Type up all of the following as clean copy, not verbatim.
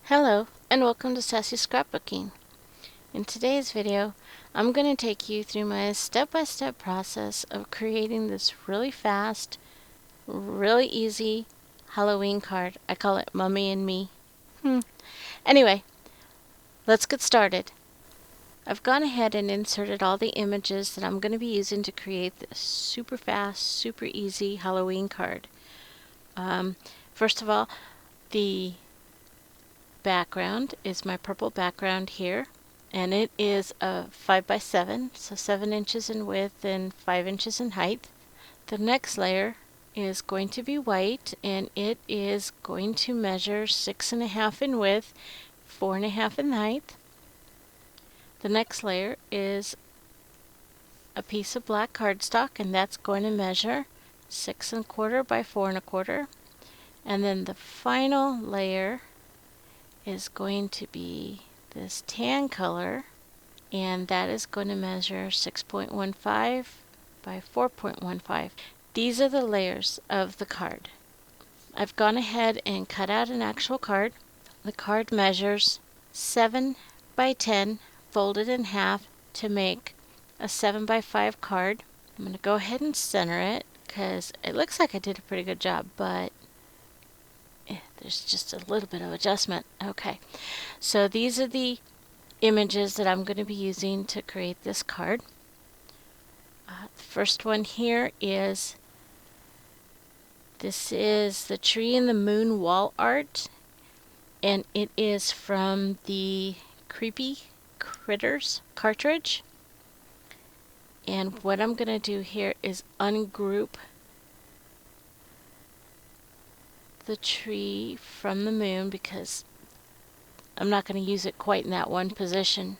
Hello and welcome to Sassy Scrapbooking. In today's video, I'm going to take you through my step-by-step process of creating this really fast, really easy Halloween card. I call it Mummy and Me. Anyway, let's get started. I've gone ahead and inserted all the images that I'm going to be using to create this super fast, super easy Halloween card. First of all, the background is my purple background here, and it is a 5x7, so 7 inches in width and 5 inches in height. The next layer is going to be white, and it is going to measure 6.5 in width, 4.5 in height. The next layer is a piece of black cardstock, and that's going to measure 6.25 by 4.25. And then the final layer is going to be this tan color, and that is going to measure 6.15 by 4.15. These are the layers of the card. I've gone ahead and cut out an actual card. The card measures 7 by 10 folded in half to make a 7 by 5 card. I'm going to go ahead and center it because it looks like I did a pretty good job, but there's just a little bit of adjustment. Okay, so these are the images that I'm going to be using to create this card. The first one here is, this is the tree and the moon wall art, and it is from the Creepy Critters cartridge. And what I'm going to do here is ungroup the tree from the moon because I'm not going to use it quite in that one position.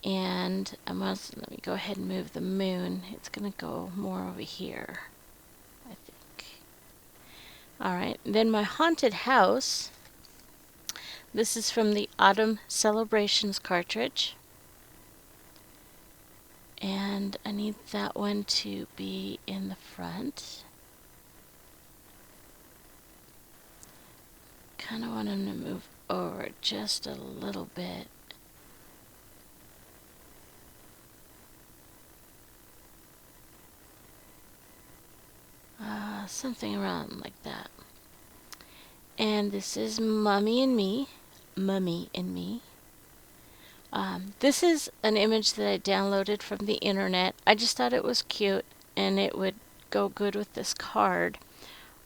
And let me go ahead and move the moon. It's going to go more over here, I think. Alright, then my haunted house. This is from the Autumn Celebrations cartridge. And I need that one to be in the front. Kind of want him to move over just a little bit. Something around like that. And this is Mummy and Me. Mummy and Me. This is an image that I downloaded from the internet. I just thought it was cute and it would go good with this card.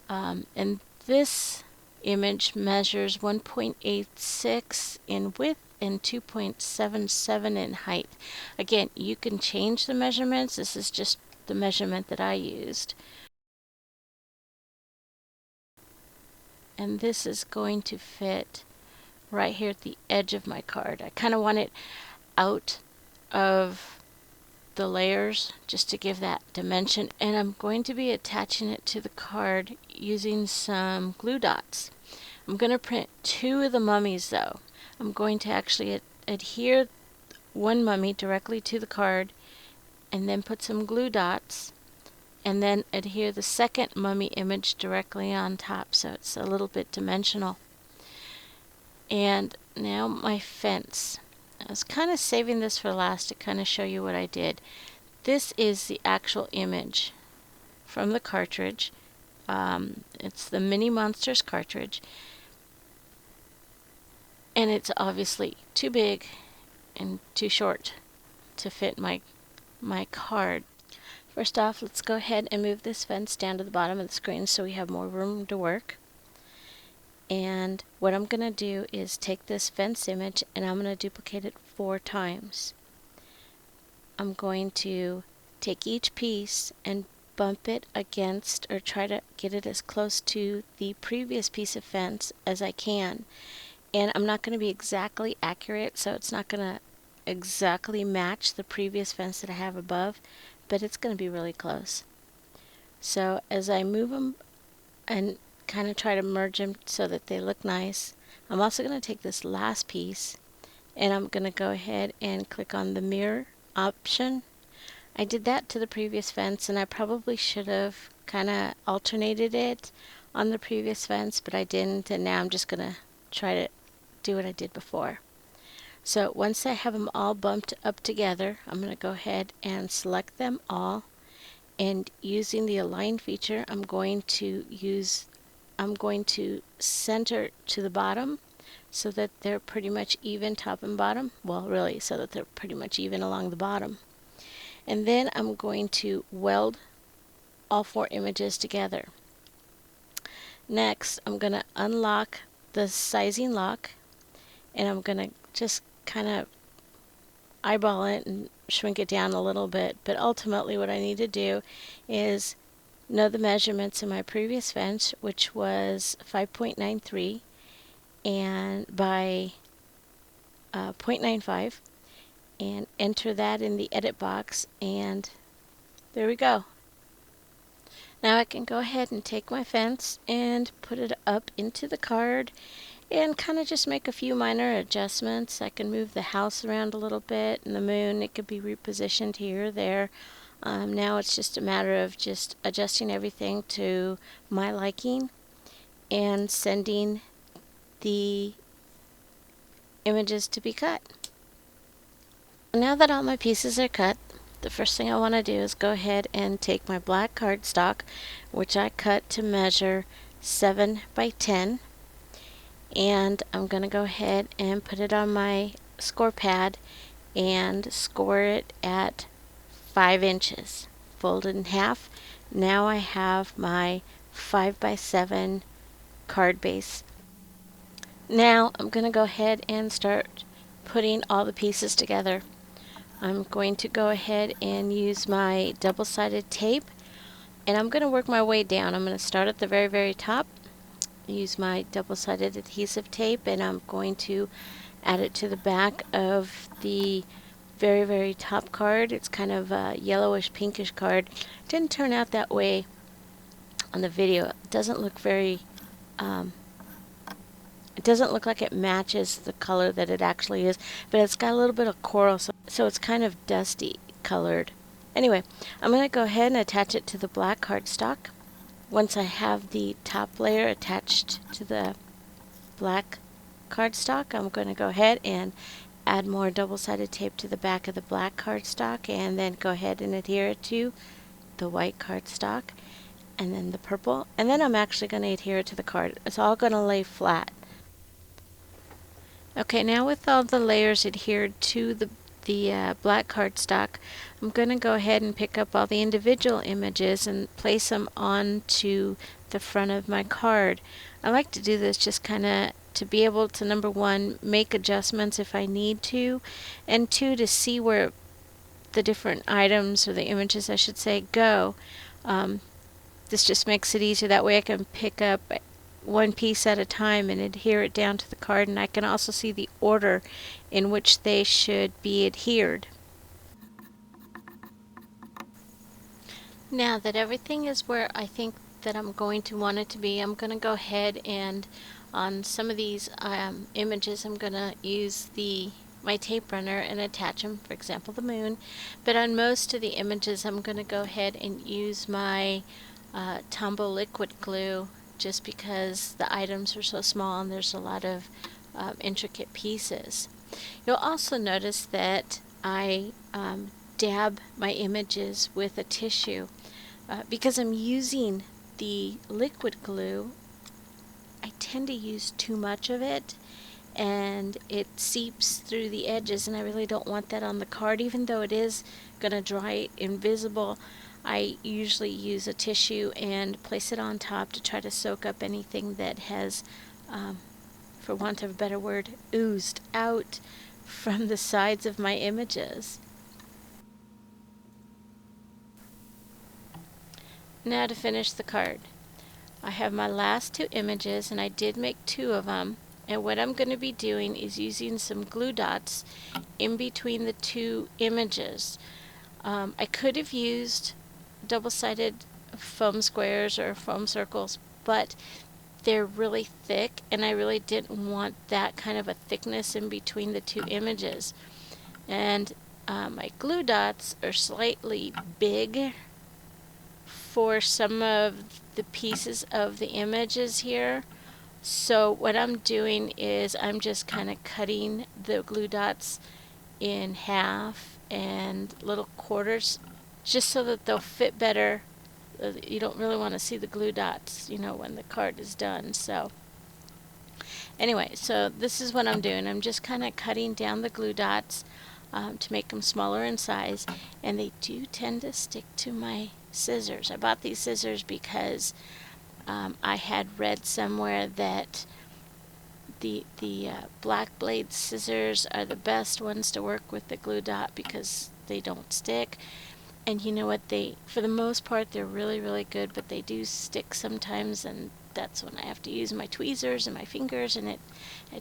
And this image measures 1.86 in width and 2.77 in height. Again, you can change the measurements. This is just the measurement that I used. And this is going to fit right here at the edge of my card. I kind of want it out of the layers just to give that dimension, and I'm going to be attaching it to the card using some glue dots. I'm going to print 2 of the mummies though. I'm going to actually adhere one mummy directly to the card and then put some glue dots and then adhere the second mummy image directly on top, so it's a little bit dimensional. And now my fence. I was kind of saving this for last to kind of show you what I did. This is the actual image from the cartridge. It's the Mini Monsters cartridge. And it's obviously too big and too short to fit my card. First off, let's go ahead and move this fence down to the bottom of the screen so we have more room to work. And what I'm going to do is take this fence image and I'm going to duplicate it 4 times. I'm going to take each piece and bump it against, or try to get it as close to the previous piece of fence as I can. And I'm not going to be exactly accurate, so it's not going to exactly match the previous fence that I have above, but it's going to be really close. So as I move them and kind of try to merge them so that they look nice, I'm also going to take this last piece and I'm going to go ahead and click on the mirror option. I did that to the previous fence, and I probably should have kind of alternated it on the previous fence, but I didn't, and now I'm just going to try to do what I did before. So once I have them all bumped up together, I'm going to go ahead and select them all, and using the align feature, I'm going to center to the bottom so that they're pretty much even top and bottom. Well, really, so that they're pretty much even along the bottom. And then I'm going to weld all 4 images together. Next, I'm going to unlock the sizing lock, and I'm going to just kind of eyeball it and shrink it down a little bit. But ultimately what I need to do is know the measurements in my previous fence, which was 5.93 and by 0.95, and enter that in the edit box, and there we go. Now I can go ahead and take my fence and put it up into the card and kind of just make a few minor adjustments. I can move the house around a little bit, and the moon, it could be repositioned here or there. Now it's just a matter of just adjusting everything to my liking and sending the images to be cut. Now that all my pieces are cut, the first thing I want to do is go ahead and take my black cardstock, which I cut to measure 7 by 10, and I'm going to go ahead and put it on my score pad and score it at 5 inches. Fold it in half. Now I have my 5 by 7 card base. Now I'm going to go ahead and start putting all the pieces together. I'm going to go ahead and use my double-sided tape, and I'm going to work my way down. I'm going to start at the very, very top, use my double-sided adhesive tape, and I'm going to add it to the back of the very, very top card. It's kind of a yellowish pinkish card. It didn't turn out that way on the video. It doesn't look very it doesn't look like it matches the color that it actually is, but it's got a little bit of coral, so it's kind of dusty colored. Anyway, I'm going to go ahead and attach it to the black cardstock. Once I have the top layer attached to the black cardstock, I'm going to go ahead and add more double-sided tape to the back of the black cardstock, and then go ahead and adhere it to the white cardstock, and then the purple, and then I'm actually going to adhere it to the card. It's all going to lay flat. Okay, now with all the layers adhered to the black cardstock, I'm going to go ahead and pick up all the individual images and place them onto the front of my card. I like to do this just kind of to be able to, number one, make adjustments if I need to, and two, to see where the different items, or the images I should say, go. This just makes it easier. That way I can pick up one piece at a time and adhere it down to the card, and I can also see the order in which they should be adhered. Now that everything is where I think that I'm going to want it to be, I'm going to go ahead and on some of these images I'm going to use my tape runner and attach them, for example the moon, but on most of the images I'm going to go ahead and use my Tombow liquid glue, just because the items are so small and there's a lot of intricate pieces. You'll also notice that I dab my images with a tissue. Because I'm using the liquid glue, I tend to use too much of it, and it seeps through the edges, and I really don't want that on the card. Even though it is going to dry invisible, I usually use a tissue and place it on top to try to soak up anything that has, for want of a better word, oozed out from the sides of my images. Now to finish the card. I have my last 2 images, and I did make 2 of them, and what I'm going to be doing is using some glue dots in between the 2 images. I could have used double-sided foam squares or foam circles, but they're really thick, and I really didn't want that kind of a thickness in between the 2 images. And my glue dots are slightly big for some of the pieces of the images here, So what I'm doing is I'm just kind of cutting the glue dots in half and little quarters just so that they'll fit better. You don't really want to see the glue dots, you know, when the card is done. So anyway, so this is what I'm doing. I'm just kind of cutting down the glue dots to make them smaller in size, and they do tend to stick to my scissors. I bought these scissors because I had read somewhere that the black blade scissors are the best ones to work with the glue dot because they don't stick. And you know what, they, for the most part, they're really, really good, but they do stick sometimes, and that's when I have to use my tweezers and my fingers, and it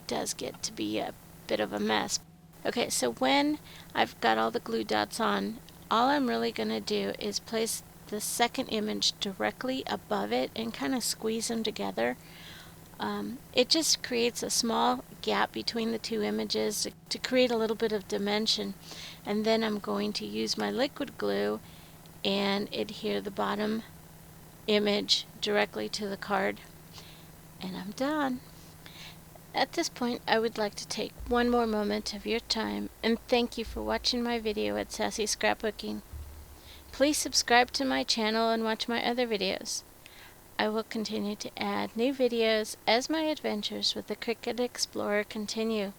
does get to be a bit of a mess. Okay, so when I've got all the glue dots on, all I'm really going to do is place the second image directly above it and kind of squeeze them together. It just creates a small gap between the two images to create a little bit of dimension. And then I'm going to use my liquid glue and adhere the bottom image directly to the card. And I'm done. At this point, I would like to take one more moment of your time and thank you for watching my video at Sassy Scrapbooking. Please subscribe to my channel and watch my other videos. I will continue to add new videos as my adventures with the Cricut Explorer continue.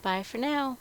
Bye for now.